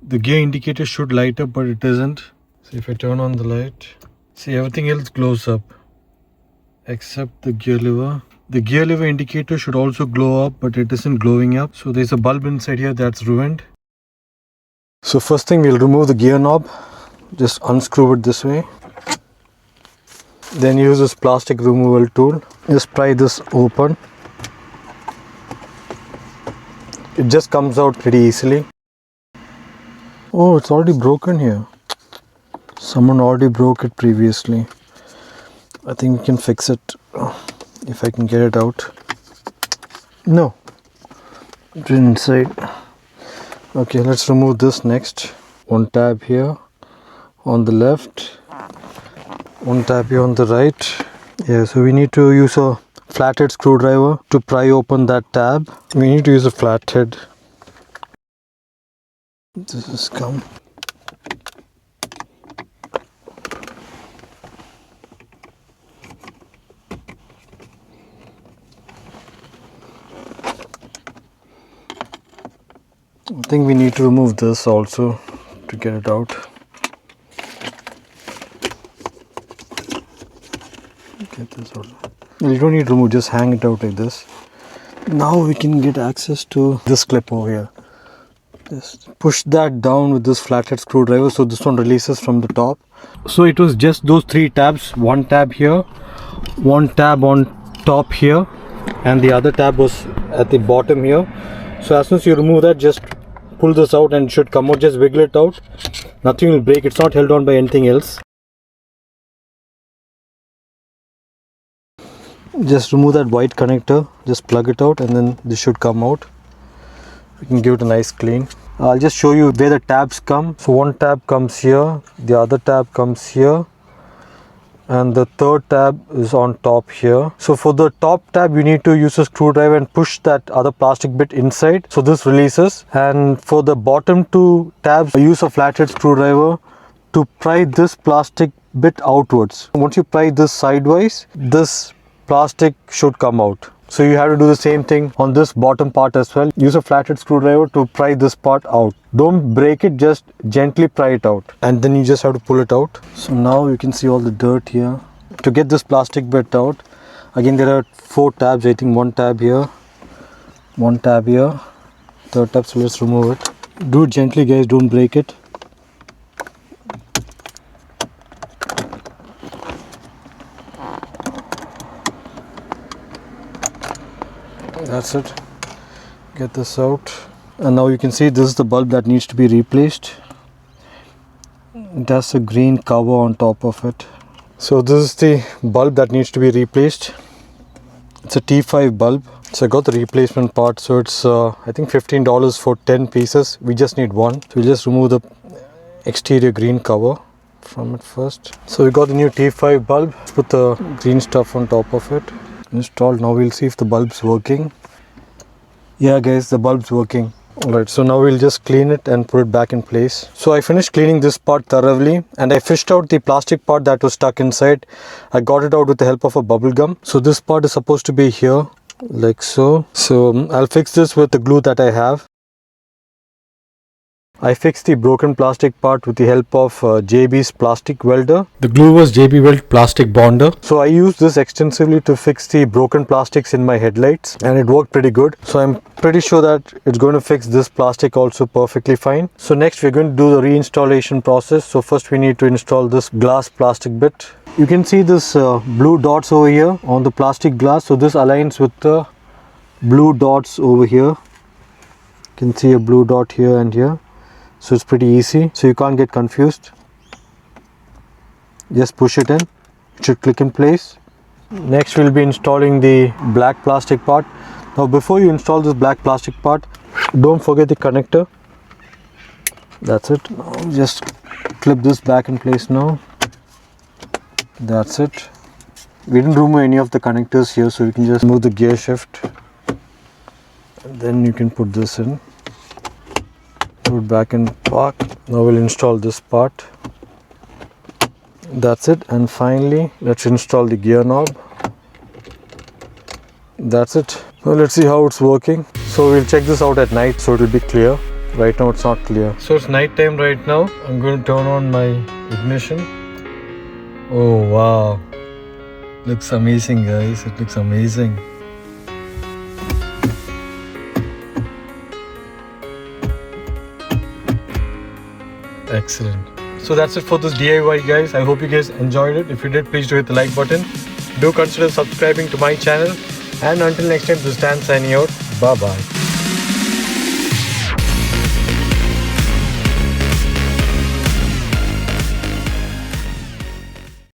The gear indicator should light up, but it doesn't. So if I turn on the light, see, everything else glows up except the gear lever. The gear lever indicator should also glow up, but it isn't glowing up. So there's a bulb inside here that's ruined. So first thing, we'll remove the gear knob. Just unscrew it this way. Then use this plastic removal tool. Just pry this open. It just comes out pretty easily. Oh, it's already broken here. Someone already broke it previously. I think we can fix it if I can get it out. No, it's inside. Okay, let's remove this next. One tab here on the left, one tab here on the right. Yeah, so we need to use a flathead screwdriver to pry open that tab. We need to use a flathead. This is come. I think we need to remove this also to get it out. Get this out. You don't need to remove, just hang it out like this. Now we can get access to this clip over here. Just push that down with this flathead screwdriver so this one releases from the top. So it was just those three tabs. One tab here, one tab on top here, and the other tab was at the bottom here. So as soon as you remove that, just pull this out and it should come out. Just wiggle it out. Nothing will break. It's not held on by anything else. Just remove that white connector. Just plug it out and then this should come out. We can give it a nice clean. I'll just show you where the tabs come. So one tab comes here, the other tab comes here, and the third tab is on top here. So for the top tab, you need to use a screwdriver and push that other plastic bit inside, so this releases. And for the bottom two tabs, I use a flathead screwdriver to pry this plastic bit outwards. Once you pry this sidewise, this plastic should come out. So you have to do the same thing on this bottom part as well. Use a flathead screwdriver to pry this part out. Don't break it, just gently pry it out. And then you just have to pull it out. So now you can see all the dirt here. To get this plastic bit out, again there are 4 tabs. I think one tab here, one tab here, third tab. So let's remove it. Do it gently, guys, don't break it. That's it. Get this out. And now you can see this is the bulb that needs to be replaced. It has a green cover on top of it. So this is the bulb that needs to be replaced. It's a T5 bulb. So I got the replacement part. So it's I think $15 for 10 pieces. We just need one. So we'll just remove the exterior green cover from it first. So we got the new T5 bulb. Let's put the green stuff on top of it. Installed. Now we'll see if the bulb's working. Yeah guys, the bulb's working. Alright, so now we'll just clean it and put it back in place. So I finished cleaning this part thoroughly and I fished out the plastic part that was stuck inside. I got it out with the help of a bubble gum. So this part is supposed to be here like so. So I'll fix this with the glue that I have. I fixed the broken plastic part with the help of JB's plastic welder. The glue was JB Weld plastic bonder. So I used this extensively to fix the broken plastics in my headlights and it worked pretty good. So I'm pretty sure that it's going to fix this plastic also perfectly fine. So next we're going to do the reinstallation process. So first we need to install this glass plastic bit. You can see this blue dots over here on the plastic glass. So this aligns with the blue dots over here. You can see a blue dot here and here. So it's pretty easy, so you can't get confused. Just push it in, it should click in place. Next we'll be installing the black plastic part. Now before you install this black plastic part, don't forget the connector. That's it. Now just clip this back in place now. That's it. We didn't remove any of the connectors here, so you can just move the gear shift. And then you can put this in. Put it back in park. Now we'll install this part. That's it. And finally let's install the gear knob. That's it. Well, let's see how it's working. So we'll check this out at night so it will be clear. Right now it's not clear. So it's night time right now. I'm going to turn on my ignition. Oh wow. Looks amazing, guys. It looks amazing. Excellent. So that's it for this DIY, guys. I hope you guys enjoyed it. If you did, please do hit the like button. Do consider subscribing to my channel. And until next time, this is Dan signing out. Bye bye.